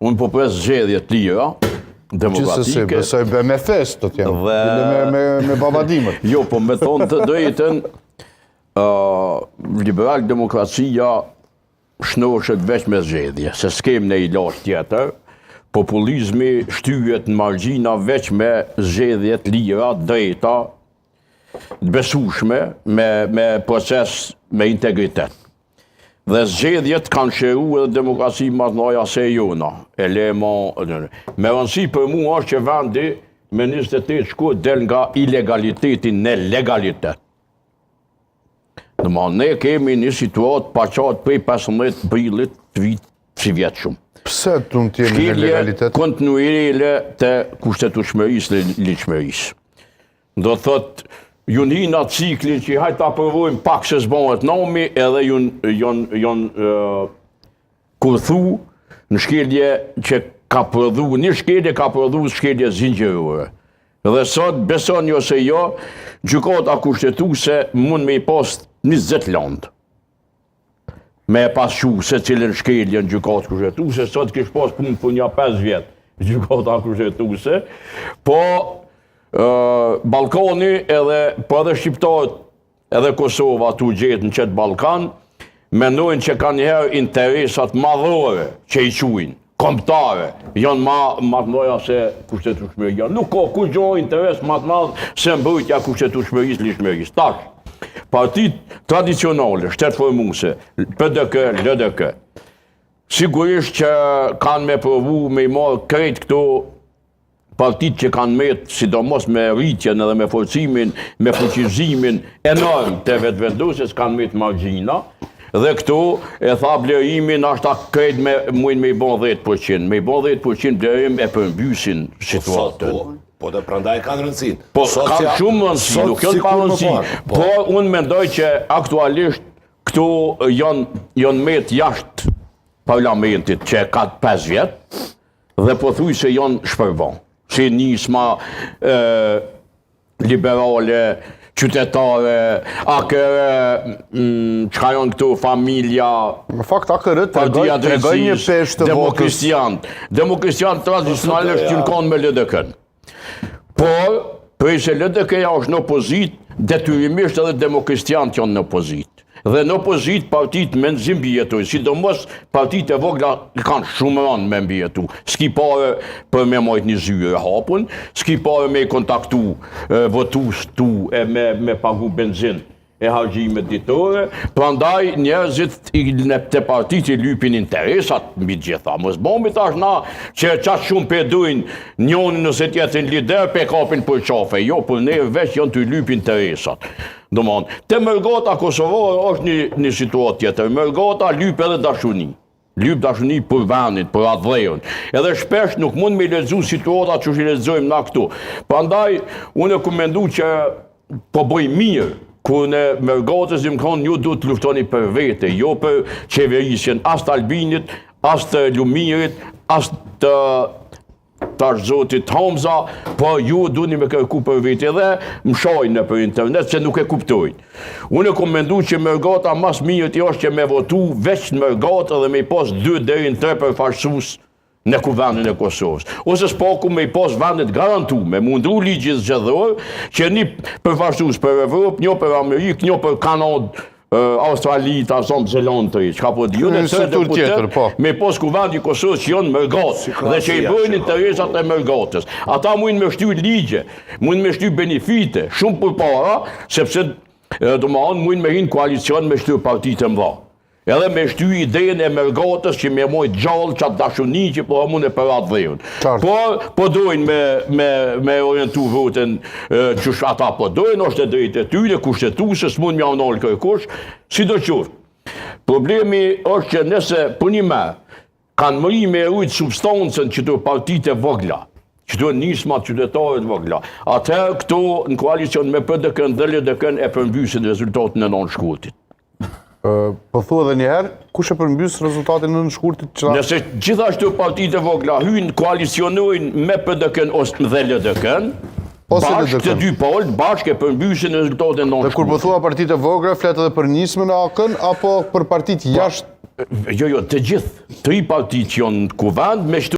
Unë po pres zgjedhje të lira, demokratike. Besoj me fest të tjenë, me babadimët. Jo, po me thonë të drejtën, liberal demokracia shnoshet veç me zgjedhje, se s'kem në ilaç tjetër, populizmi shtyhet në margjina veç me zgjedhje të lira, drejta, të besueshme, me proces, me integritet. Dhe zgjedhjet kanë shëru edhe demokraci më të mëdha se jona. Me rëndësi për mua është që vendi me 28 shkurt del nga ilegaliteti në legalitet. Ne kemi një situatë paqartë prej 15 prillit të vit si vjetë shumë. Pse të në tjemi në legalitet? Kontinuele të kushtetueshmërisë dhe ligjshmërisë. Do thotë, ju njëna ciklin që hajtë ta provojmë pak se zbohet nomi edhe jonë kurthu në shkelje që ka prodhu, një shkelje ka prodhu shkelje zinxhirore. Dhe sot, beson jo se jo, gjykata kushtetuese mund me i post 20 landë. Me e pasqu se cilën shkelje në gjykatë kushtetuese, sot kish pas punë për një 5 vjetë gjykata kushtetuese, po Ballkani edhe, po edhe shqiptarët, edhe Kosova tu gjetë në qëtë Ballkan, mendojnë që ka njëherë interesat madhore që i quajnë, kombëtare, janë ma të mëdha se kushtetueshmëria. Nuk ka kur gjo interes ma të madh se mbrojtja kushtetueshmërisë, ligjshmërisë. Tash, partitë tradicionale, shtetëformuese, PDK, LDK, sigurisht që kanë me provu me i marrë krejt këto partitë që kanë metë, sidomos me rritjen edhe me forcimin, me fuqizimin enorm të vetëvendosjes, kanë metë margjina, dhe këtu e tha blerimin ashta krejt mujnë me i bon 10%. Me i bon 10% blerim e përmbysin situatën. Po dhe prandaj kanë rëndësin. Po kanë shumë rëndësi, nuk janë pa rëndësi. Por unë mendoj që aktualisht këtu janë metë jashtë parlamentit që ka 5 vjetë dhe po thuj se janë shpërbon. Si nisma liberale, qytetare, AKR, çka janë këtu familja, në fakt AKR tregoj një peshë të votës. Demokristian tradicionalisht që në kanë me LDK-n. Por, prej se LDK-ja është në opozit, detyrimisht edhe demokristianët janë në opozit. Dhe në opozit partitë me nëzim bjetuj, sidomos partitë e vogla kanë shumë rënë me mbjetu. S'ki pare për me majtë një zyre hapun, s'ki pare me kontaktu votus tu e me pagu benzin e hargjimet ditore, prandaj njerëzit të partitë i lypin interesat mbi gjitha. Mos bombi tash na që qatë shumë pe dujnë njoni nëse tjetin lider pe kapin për qafe. Jo, për ne veç janë të lypin interesat. Domthon, te mërgata kosovare është një situatë tjetër. Mërgata lyp edhe dashuni. Lyp dashuni për vendin, për atë dhejën. Edhe shpesh nuk mund me lexu situata që i lexojmë na këtu. Prandaj, unë ku mendu që po bëj mirë kur në mërgatës më thonë ju duhet të luftoni për vete, jo për qeverisjen, as të Albinit, as të Lumirit, as të tash zotit Hamza, po ju duhet me kërku për vete dhe më shajnë për internet se nuk e kuptojnë. Unë kom mendu që mërgata mas mirët është që me votu veç në mërgatë dhe me i pas 2 deri në 3 përfaqësues në kuvendin e Kosovës. Ose s'paku me i pas vendet garantu, me mundru ligjit zgjedhor, që një përfaqësues për Evropë, një për Amerikë, një për Kanadë, Australi, Novë Zelandë të i, që ka po dhjo në të deputet, me pas kuvendi Kosovës që janë mërgatë, dhe që i bëjnë interesat e mërgatës. Ata mujnë me shty ligje, mujnë me shty benefite, shumë për para, sepse mujnë me hinë koalicion me shty partitë mëdha. Edhe me shty idejën e mërgatës që me mojtë gjallë qatë dashuni që po mund e për atë dhejën. Po dojnë me orientu votën që ata po dojnë, është e drejtë e tyre, kushtetuese, s'mund mja unalë kërkush, si do qoftë. Problemi është që nëse për një me kanë mëri me rujtë substancën që të partitë e vogla, që të nisma qytetarët vogla, atëherë këto në koalicion me PDK-n dhe LDK-n e përmbysin rezultatin e nënshkurtit. Po thua edhe njëherë, kush e përmbys rezultatin në nënshkurtit? Nëse gjithashtu partitë e vogla hynë koalicionojnë me PDK-n dhe LDK-n, bashkë të dy palë, bashkë e përmbysin rezultatin e nënshkurtit. Dhe kur po thua partitë e vogla, fletë edhe për nismën e AKN, apo për partitë jashtë? Jo, të gjithë, 3 partitë që janë në kuvend me